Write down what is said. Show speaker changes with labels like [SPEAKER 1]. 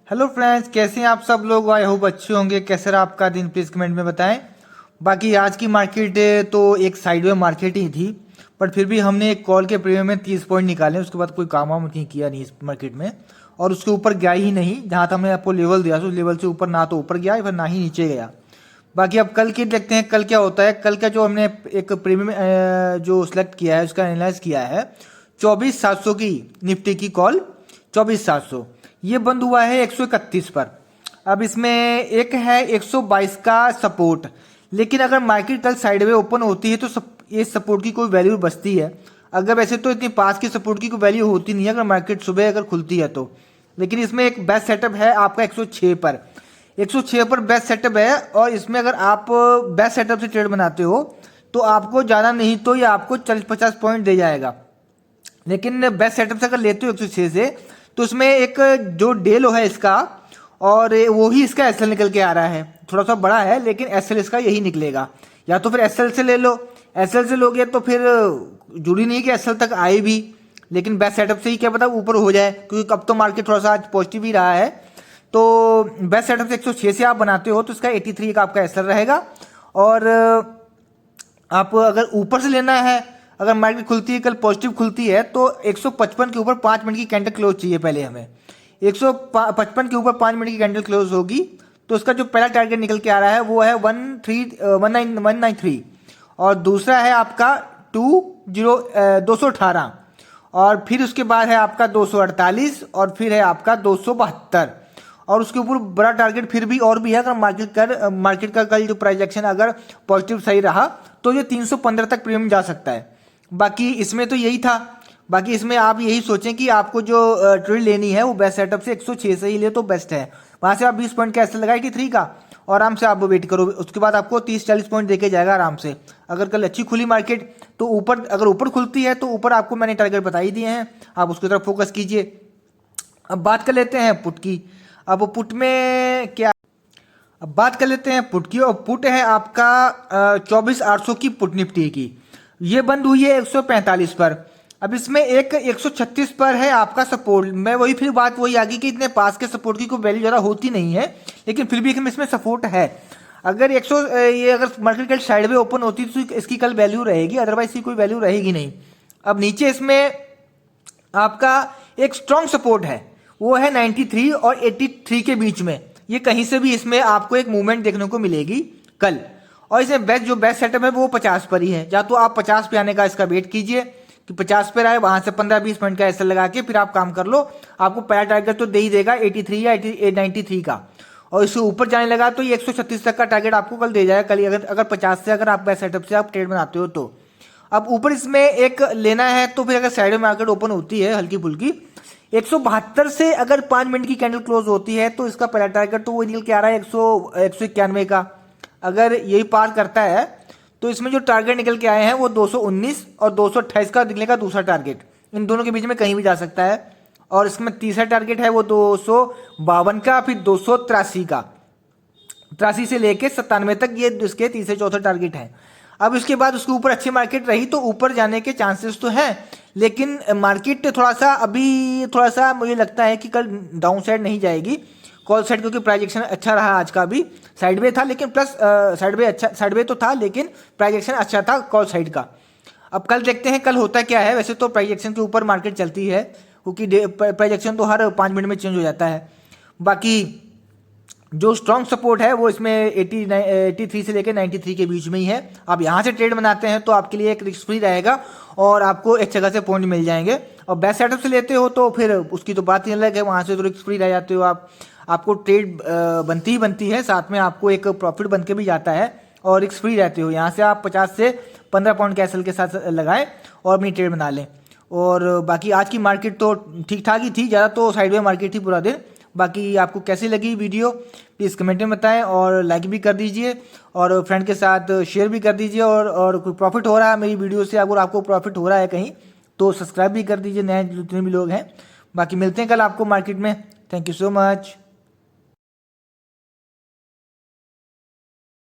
[SPEAKER 1] Hello friends, कैसे हैं आप सब लोग। आई होप अच्छे होंगे। कैसे रहा आपका दिन, प्लीज़ कमेंट में बताएं। बाकी आज की मार्केट तो एक साइडवे मार्केट ही थी, बट फिर भी हमने एक कॉल के प्रीमियम में 30 पॉइंट निकाले। उसके बाद कोई काम वाम नहीं किया नहीं इस मार्केट में, और उसके ऊपर गया ही नहीं। जहाँ तक हमने आपको लेवल दिया था उस लेवल से ऊपर ना तो ऊपर गया फिर ना ही नीचे गया। बाकी अब कल की देखते हैं कल क्या होता है। कल का जो हमने एक प्रीमियम जो सिलेक्ट किया है उसका एनालाइज किया है 24,700 की निफ्टी की कॉल। 24,700 ये बंद हुआ है 131 पर। अब इसमें एक है 122 का सपोर्ट, लेकिन अगर मार्केट कल साइडवे ओपन होती है तो ये सपोर्ट की कोई वैल्यू बचती है। अगर वैसे तो इतनी पास की सपोर्ट की कोई वैल्यू होती नहीं है अगर मार्केट सुबह अगर खुलती है तो, लेकिन इसमें एक बेस्ट सेटअप है आपका 106 पर। 106 पर बेस्ट सेटअप है, और इसमें अगर आप बेस्ट सेटअप से ट्रेड बनाते हो तो आपको ज़्यादा नहीं तो ये आपको 40-50 पॉइंट दे जाएगा। लेकिन बेस्ट सेटअप से अगर लेते हो 106 से तो उसमें एक जो डे लो है इसका, और वो ही इसका एसएल निकल के आ रहा है। थोड़ा सा बड़ा है लेकिन एसएल इसका यही निकलेगा। या तो फिर एसएल से ले लो, एसएल से लोगे तो फिर जरूरी नहीं कि एसएल तक आए भी, लेकिन बेस्ट सेटअप से ही क्या पता ऊपर हो जाए, क्योंकि अब तो मार्केट थोड़ा सा आज पॉजिटिव ही रहा है। तो बेस्ट सेटअप से 106 से आप बनाते हो तो इसका 83 का आपका एसएल रहेगा। और आप अगर ऊपर से लेना है, अगर मार्केट खुलती है कल पॉजिटिव खुलती है तो 155 के ऊपर 5 मिनट की कैंडल क्लोज चाहिए पहले हमें। 155 के ऊपर 5 मिनट की कैंडल क्लोज होगी तो उसका जो पहला टारगेट निकल के आ रहा है वो है 193, और दूसरा है आपका 218, और फिर उसके बाद है आपका 248, और फिर है आपका 272, और उसके ऊपर बड़ा टारगेट फिर भी और भी है। अगर मार्केट का कल जो प्राइस एक्शन अगर पॉजिटिव सही रहा तो ये 315 तक प्रीमियम जा सकता है। बाकी इसमें तो यही था। बाकी इसमें आप यही सोचें कि आपको जो ट्रेड लेनी है वो बेस्ट सेटअप से 106 से ही ले तो बेस्ट है। वहाँ से आप 20 पॉइंट का एसएल लगाए 83 का, और आराम से आप वेट करो। उसके बाद आपको 30-40 पॉइंट देके जाएगा आराम से। अगर कल अच्छी खुली मार्केट तो ऊपर, अगर ऊपर खुलती है तो ऊपर आपको मैंने टारगेट बता ही दिए हैं, आप उसकी तरफ फोकस कीजिए। अब बात कर लेते हैं पुट की। अब पुट में क्या, अब बात कर लेते हैं पुट की। और पुट है आपका 24,800 की पुट निफ्टी की। ये बंद हुई है 145 पर। अब इसमें एक 136 पर है आपका सपोर्ट। मैं वही फिर बात वही आ गई कि इतने पास के सपोर्ट की कोई वैल्यू ज़्यादा होती नहीं है, लेकिन फिर भी इसमें सपोर्ट है। अगर ये अगर मार्केट कल साइड में ओपन होती तो इसकी कल वैल्यू रहेगी, अदरवाइज इसकी कोई वैल्यू रहेगी नहीं। अब नीचे इसमें आपका एक स्ट्रॉन्ग सपोर्ट है, वो है 93 और 83 के बीच में। ये कहीं से भी इसमें आपको एक मूवमेंट देखने को मिलेगी कल। और इसमें बेस्ट सेटअप है वो 50 पर ही है। या तो आप 50 पे आने का इसका वेट कीजिए कि 50 पर आए, वहां से 15-20 पॉइंट का एसएल लगा के फिर आप काम कर लो। आपको पहला टारगेट तो दे ही देगा 83 या 93 का, और इससे ऊपर जाने लगा तो ये 136 तक का टारगेट आपको कल दे जाएगा। कल अगर 50 से अगर आप बेस्ट सेटअप से आप ट्रेड बनाते हो तो। अब ऊपर इसमें एक लेना है तो फिर अगर साइड में मार्केट ओपन होती है हल्की फुल्की 172 से अगर 5 मिनट की कैंडल क्लोज होती है तो इसका पहला टारगेट तो वो निकल के आ रहा है 191 का। अगर यही पार करता है तो इसमें जो टारगेट निकल के आए हैं वो 219 और 228 का निकलेगा दूसरा टारगेट। इन दोनों के बीच में कहीं भी जा सकता है। और इसमें तीसरा टारगेट है वो 252 का, फिर 283 का। 83 से लेके 97 तक ये इसके तीसरे चौथे टारगेट हैं। अब इसके बाद उसके ऊपर अच्छी मार्केट रही तो ऊपर जाने के चांसेस तो हैं, लेकिन मार्केट थोड़ा सा मुझे लगता है कि कल डाउन साइड नहीं जाएगी कॉल साइड, क्योंकि प्राइस एक्शन अच्छा रहा आज का भी। साइडवे था लेकिन प्लस साइडवे तो था लेकिन प्राइस एक्शन अच्छा था कॉल साइड का। अब कल देखते हैं कल होता क्या है। वैसे तो प्राइस एक्शन के ऊपर मार्केट चलती है, क्योंकि प्राइस एक्शन तो हर 5 मिनट में चेंज हो जाता है। बाकी जो स्ट्रॉन्ग सपोर्ट है वो इसमें 83 से लेकर 93 के बीच में ही है। आप यहाँ से ट्रेड बनाते हैं तो आपके लिए एक रिस्क फ्री रहेगा और आपको एक जगह से पॉइंट मिल जाएंगे। और बेस्ट सेटअप से लेते हो तो फिर उसकी तो बात ही अलग है, वहाँ से तो रिस्क फ्री रह जाते हो आप। आपको ट्रेड बनती है, साथ में आपको एक प्रॉफिट बन के भी जाता है और रिस्क फ्री रहते हो। यहाँ से आप 50 से 15 पॉइंट के एसएल के साथ लगाएं और अपनी ट्रेड बना लें। और बाकी आज की मार्केट तो ठीक ठाक ही थी, ज़्यादा तो साइडवे मार्केट थी पूरा दिन। बाकी आपको कैसी लगी वीडियो प्लीज़ कमेंट में बताएं, और लाइक भी कर दीजिए और फ्रेंड के साथ शेयर भी कर दीजिए। और कोई प्रॉफिट हो रहा है मेरी वीडियो से, अगर आपको प्रॉफिट हो रहा है कहीं तो सब्सक्राइब भी कर दीजिए, नए जितने भी लोग हैं। बाकी मिलते हैं कल आपको मार्केट में। Thank you so much.